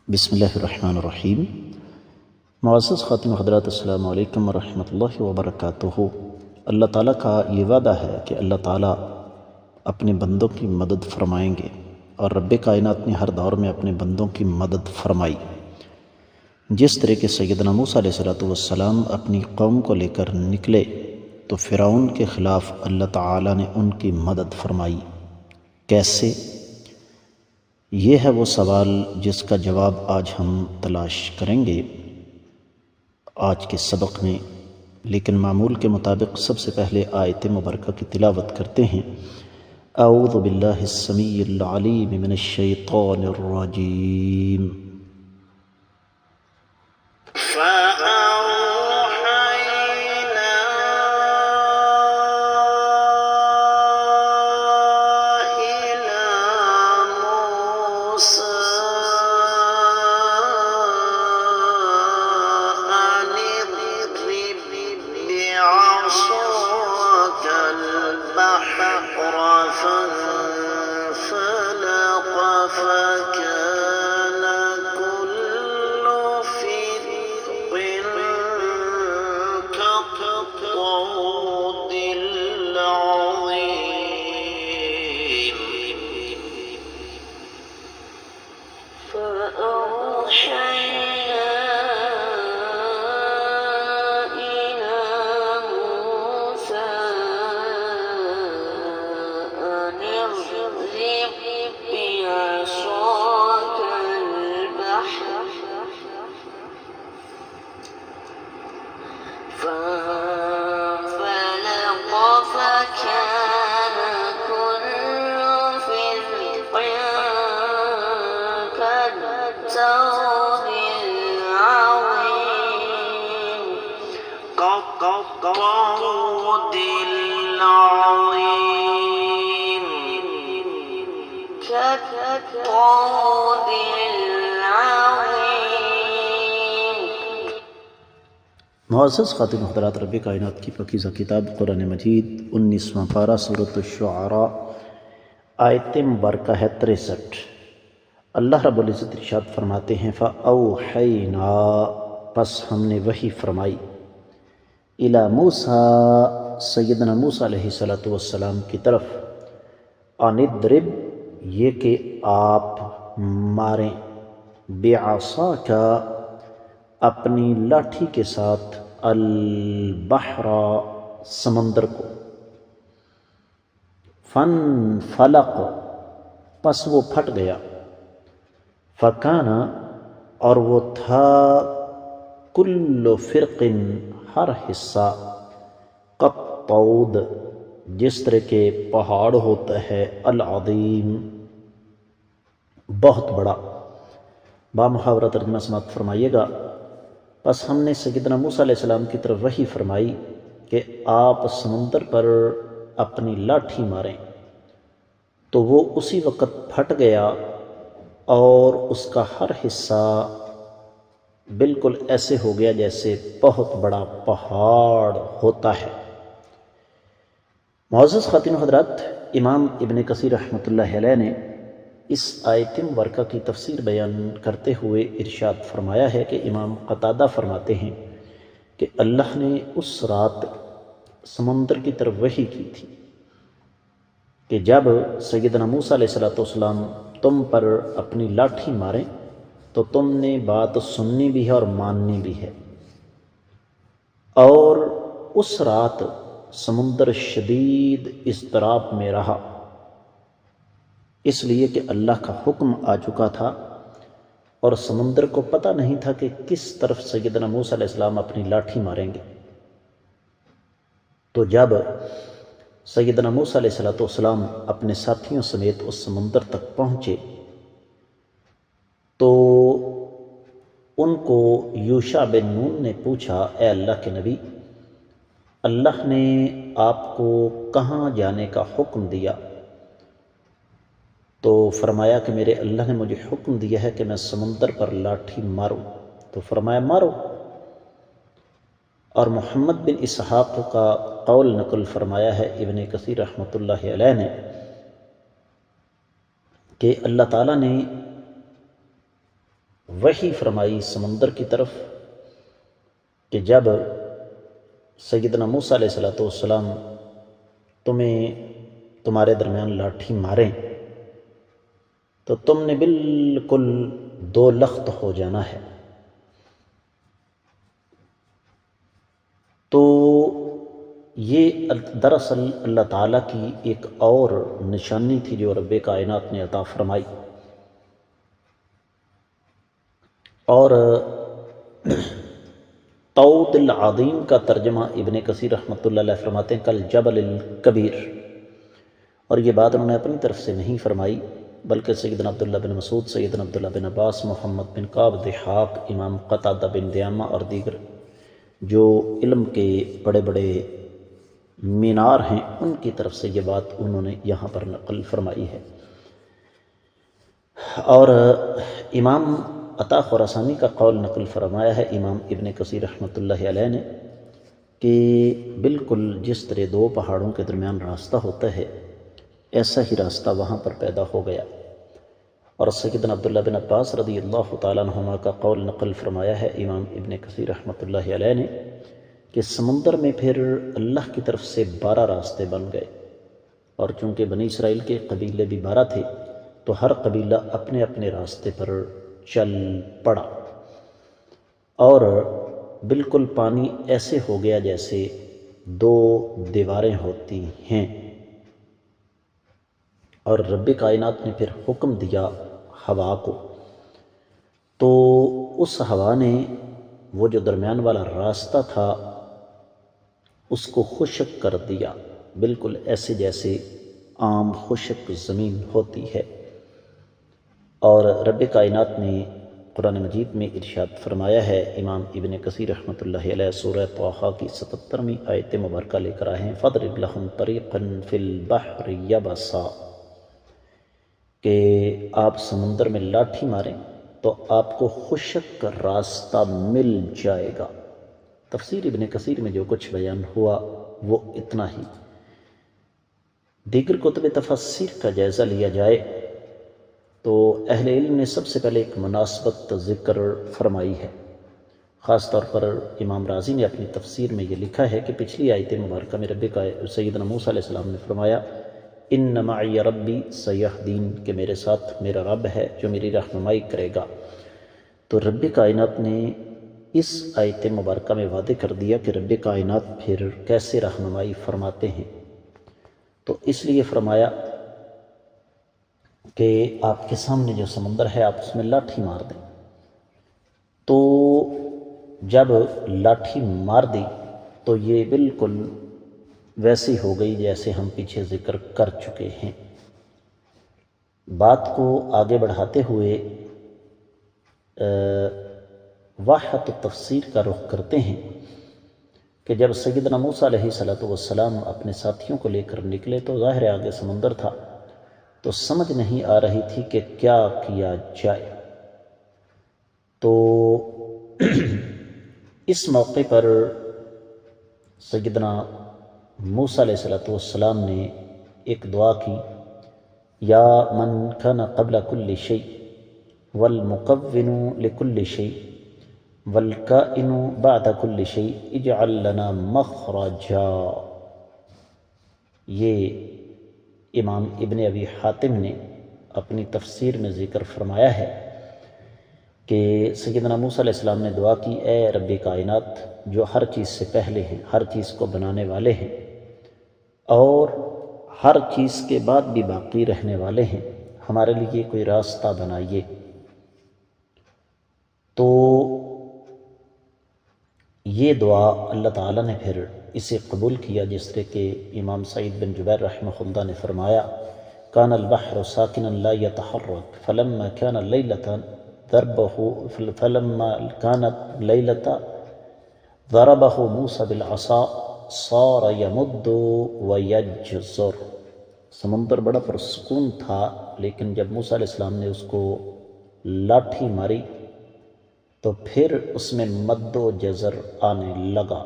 بسم اللہ الرحمن الرحیم۔ معزز خاتم حضرات، السلام علیکم ورحمۃ اللہ وبرکاتہ۔ اللہ تعالیٰ کا یہ وعدہ ہے کہ اللہ تعالیٰ اپنے بندوں کی مدد فرمائیں گے، اور رب کائنات نے ہر دور میں اپنے بندوں کی مدد فرمائی۔ جس طرح کہ سیدنا موسیٰ علیہ السلام اپنی قوم کو لے کر نکلے تو فرعون کے خلاف اللہ تعالیٰ نے ان کی مدد فرمائی۔ کیسے؟ یہ ہے وہ سوال جس کا جواب آج ہم تلاش کریں گے آج کے سبق میں، لیکن معمول کے مطابق سب سے پہلے آیت مبارکہ کی تلاوت کرتے ہیں۔ اعوذ باللہ السمیع العلیم من الشیطان الرجیم۔ معزز خاتم حضرات، رب کائنات کی پاکیزہ کتاب قرآن مجید 19واں پارہ سورۃ الشعراء، آیت مبارکہ ہے 63۔ اللہ رب العزت ارشاد فرماتے ہیں فَأَوْحَيْنَا، پس ہم نے وحی فرمائی، اِلَى موسیٰ، سیدنا موسیٰ علیہ السلام کی طرف، ان اضرب، یہ کہ آپ ماریں، بعصاک، اپنی لاٹھی کے ساتھ، البحر، سمندر کو، فانفلق، پس وہ پھٹ گیا، فکان، اور وہ تھا، کل فرق، ہر حصہ، قطعود، جس طرح کے پہاڑ ہوتا ہے، العظیم، بہت بڑا۔ بامحاورہ ترجمہ سماعت فرمائیے گا۔ پس ہم نے سیدنا موسیٰ علیہ السلام کی طرف وحی فرمائی کہ آپ سمندر پر اپنی لاٹھی ماریں، تو وہ اسی وقت پھٹ گیا، اور اس کا ہر حصہ بالکل ایسے ہو گیا جیسے بہت بڑا پہاڑ ہوتا ہے۔ معزز خواتین و حضرات، امام ابن کثیر رحمۃ اللہ علیہ نے اس آیت مبارکہ کی تفسیر بیان کرتے ہوئے ارشاد فرمایا ہے کہ امام قتادہ فرماتے ہیں کہ اللہ نے اس رات سمندر کی طرف وحی کی تھی کہ جب سیدنا موسیٰ علیہ السلام تم پر اپنی لاٹھی ماریں تو تم نے بات سننی بھی ہے اور ماننی بھی ہے۔ اور اس رات سمندر شدید اضطراب میں رہا، اس لیے کہ اللہ کا حکم آ چکا تھا، اور سمندر کو پتہ نہیں تھا کہ کس طرف سیدنا موسیٰ علیہ السلام اپنی لاٹھی ماریں گے۔ تو جب سیدنا موسیٰ علیہ السلام اپنے ساتھیوں سمیت اس سمندر تک پہنچے تو ان کو یوشع بن نون نے پوچھا، اے اللہ کے نبی، اللہ نے آپ کو کہاں جانے کا حکم دیا؟ تو فرمایا کہ میرے اللہ نے مجھے حکم دیا ہے کہ میں سمندر پر لاٹھی ماروں۔ تو فرمایا مارو۔ اور محمد بن اسحاق کا قول نقل فرمایا ہے ابن کثیر رحمۃ اللہ علیہ نے کہ اللہ تعالیٰ نے وحی فرمائی سمندر کی طرف کہ جب سیدنا موسیٰ علیہ السلام تمہیں تمہارے درمیان لاٹھی ماریں تو تم نے بالکل دو لخت ہو جانا ہے۔ تو یہ دراصل اللہ تعالیٰ کی ایک اور نشانی تھی جو رب کائنات نے عطا فرمائی۔ اور طود العظیم کا ترجمہ ابن کثیر رحمۃ اللہ علیہ فرماتے ہیں کل جبل الکبیر، اور یہ بات انہوں نے اپنی طرف سے نہیں فرمائی بلکہ سیدنا عبداللہ بن مسعود، سیدنا عبداللہ بن عباس، محمد بن کعب، ضحاک، امام قتادہ بن دعامہ اور دیگر جو علم کے بڑے بڑے مینار ہیں ان کی طرف سے یہ بات انہوں نے یہاں پر نقل فرمائی ہے۔ اور امام عطا خراسانی کا قول نقل فرمایا ہے امام ابن کثیر رحمۃ اللہ علیہ نے کہ بالکل جس طرح دو پہاڑوں کے درمیان راستہ ہوتا ہے ایسا ہی راستہ وہاں پر پیدا ہو گیا۔ اور سیدنا عبداللہ بن عباس رضی اللہ تعالیٰ عنہما کا قول نقل فرمایا ہے امام ابن کثیر رحمۃ اللہ علیہ نے کہ سمندر میں پھر اللہ کی طرف سے 12 راستے بن گئے، اور چونکہ بنی اسرائیل کے قبیلے بھی 12 تھے تو ہر قبیلہ اپنے اپنے راستے پر چل پڑا، اور بالکل پانی ایسے ہو گیا جیسے 2 دیواریں ہوتی ہیں۔ اور رب کائنات نے پھر حکم دیا ہوا کو، تو اس ہوا نے وہ جو درمیان والا راستہ تھا اس کو خشک کر دیا، بالکل ایسے جیسے عام خشک زمین ہوتی ہے۔ اور رب کائنات نے قرآن مجید میں ارشاد فرمایا ہے، امام ابن کثیر رحمۃ اللہ علیہ سورہ طٰہٰ کی 77ویں آیت مبارکہ لے کر آئے ہیں، فَاضْرِبْ لَهُمْ طَرِيقًا فِي الْبَحْرِ يَبَسًا، کہ آپ سمندر میں لاٹھی ماریں تو آپ کو خشک کا راستہ مل جائے گا۔ تفسیر ابن کثیر میں جو کچھ بیان ہوا وہ اتنا ہی۔ دیگر کتب تفسیر کا جائزہ لیا جائے تو اہل علم نے سب سے پہلے ایک مناسبت ذکر فرمائی ہے، خاص طور پر امام رازی نے اپنی تفسیر میں یہ لکھا ہے کہ پچھلی آیت مبارکہ میں رب کا سیدنا موسیٰ علیہ السلام نے فرمایا ان معی ربی سیہدین، کہ میرے ساتھ میرا رب ہے جو میری رہنمائی کرے گا۔ تو رب کائنات نے اس آیت مبارکہ میں واضح کر دیا کہ رب کائنات پھر کیسے رہنمائی فرماتے ہیں، تو اس لیے فرمایا کہ آپ کے سامنے جو سمندر ہے آپ اس میں لاٹھی مار دیں۔ تو جب لاٹھی مار دی تو یہ بالکل ویسی ہو گئی جیسے ہم پیچھے ذکر کر چکے ہیں۔ بات کو آگے بڑھاتے ہوئے واحد تفسیر کا رخ کرتے ہیں کہ جب سیدنا موسیٰ علیہ السلام اپنے ساتھیوں کو لے کر نکلے تو ظاہر آگے سمندر تھا، تو سمجھ نہیں آ رہی تھی کہ کیا کیا جائے۔ تو اس موقع پر سیدنا موسیٰ علیہ السلام نے ایک دعا کی، یا من کان قبل کل شیء والمکون لکل شیء والکائن بعد کل شیء اجعل لنا مخرجا۔ یہ امام ابن ابی حاتم نے اپنی تفسیر میں ذکر فرمایا ہے کہ سیدنا موسیٰ علیہ السلام نے دعا کی، اے رب کائنات جو ہر چیز سے پہلے ہیں، ہر چیز کو بنانے والے ہیں اور ہر چیز کے بعد بھی باقی رہنے والے ہیں، ہمارے لیے کوئی راستہ بنائیے۔ تو یہ دعا اللہ تعالیٰ نے پھر اسے قبول کیا، جس طرح کہ امام سعید بن جبیر رحمہ اللہ نے فرمایا، کان البحر ساکنا لا يتحرك فلما كان ليلة ضربه موسى بالعصا صار يمد ويجزر۔ سمندر بڑا پرسکون تھا، لیکن جب موسیٰ علیہ السلام نے اس کو لاٹھی ماری تو پھر اس میں مد و جزر آنے لگا۔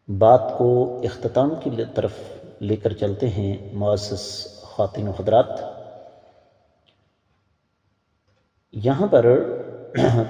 بات کو اختتام کی طرف لے کر چلتے ہیں معزز خواتین و حضرات۔ یہاں پر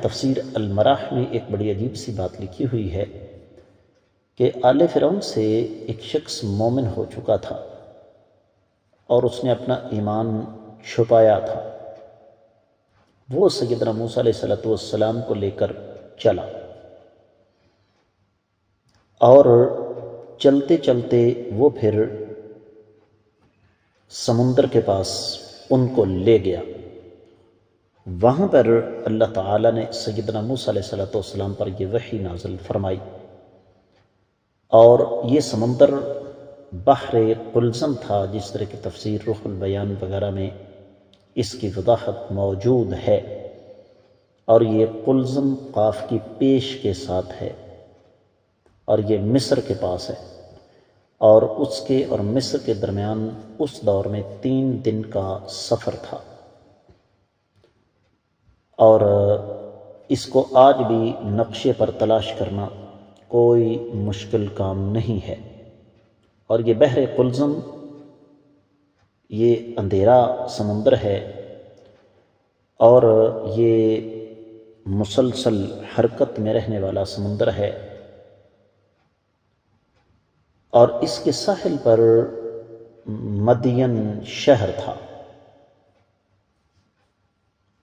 تفسیر المراح میں ایک بڑی عجیب سی بات لکھی ہوئی ہے کہ آل فرعون سے ایک شخص مومن ہو چکا تھا اور اس نے اپنا ایمان چھپایا تھا۔ وہ سیدنا موسیٰ علیہ السلام کو لے کر چلا اور چلتے چلتے وہ پھر سمندر کے پاس ان کو لے گیا۔ وہاں پر اللہ تعالیٰ نے سیدنا موسیٰ علیہ السلام پر یہ وحی نازل فرمائی، اور یہ سمندر بحر قلزم تھا، جس طرح کی تفسیر روح البیان وغیرہ میں اس کی وضاحت موجود ہے، اور یہ قلزم قاف کی پیش کے ساتھ ہے، اور یہ مصر کے پاس ہے، اور اس کے اور مصر کے درمیان اس دور میں 3 دن کا سفر تھا، اور اس کو آج بھی نقشے پر تلاش کرنا کوئی مشکل کام نہیں ہے۔ اور یہ بحر قلزم یہ اندھیرا سمندر ہے، اور یہ مسلسل حرکت میں رہنے والا سمندر ہے، اور اس کے ساحل پر مدین شہر تھا،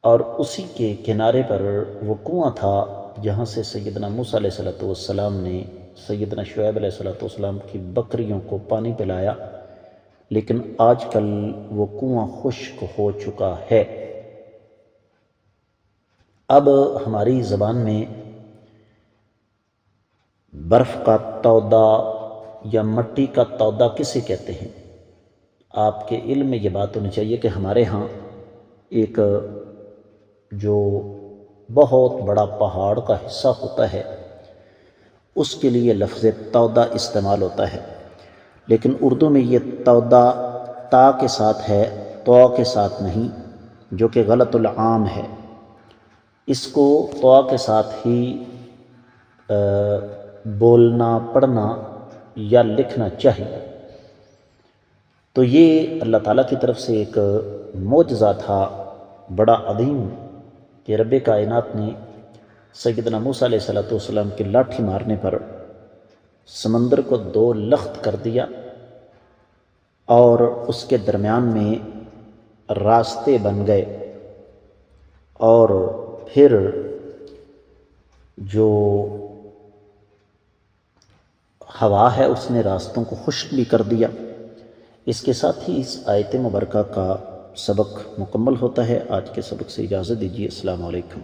اور اسی کے کنارے پر وہ کنواں تھا جہاں سے سیدنا موسیٰ علیہ السلام نے سیدنا شعیب علیہ السلام کی بکریوں کو پانی پلایا، لیکن آج کل وہ کنواں خشک ہو چکا ہے۔ اب ہماری زبان میں برف کا تودا یا مٹی کا تودا کسے کہتے ہیں؟ آپ کے علم میں یہ بات ہونی چاہیے کہ ہمارے ہاں ایک جو بہت بڑا پہاڑ کا حصہ ہوتا ہے اس کے لیے لفظ تودا استعمال ہوتا ہے، لیکن اردو میں یہ تودا تا کے ساتھ ہے، تو کے ساتھ نہیں، جو کہ غلط العام ہے۔ اس کو تو کے ساتھ ہی بولنا، پڑھنا یا لکھنا چاہیے۔ تو یہ اللہ تعالیٰ کی طرف سے ایک معجزہ تھا بڑا عظیم کہ رب کائنات نے سیدنا موسیٰ علیہ السلام کی لاٹھی مارنے پر سمندر کو 2 لخت کر دیا، اور اس کے درمیان میں راستے بن گئے، اور پھر جو ہوا ہے اس نے راستوں کو خشک بھی کر دیا۔ اس کے ساتھ ہی اس آیت مبارکہ کا سبق مکمل ہوتا ہے۔ آج کے سبق سے اجازت دیجیے۔ السلام علیکم۔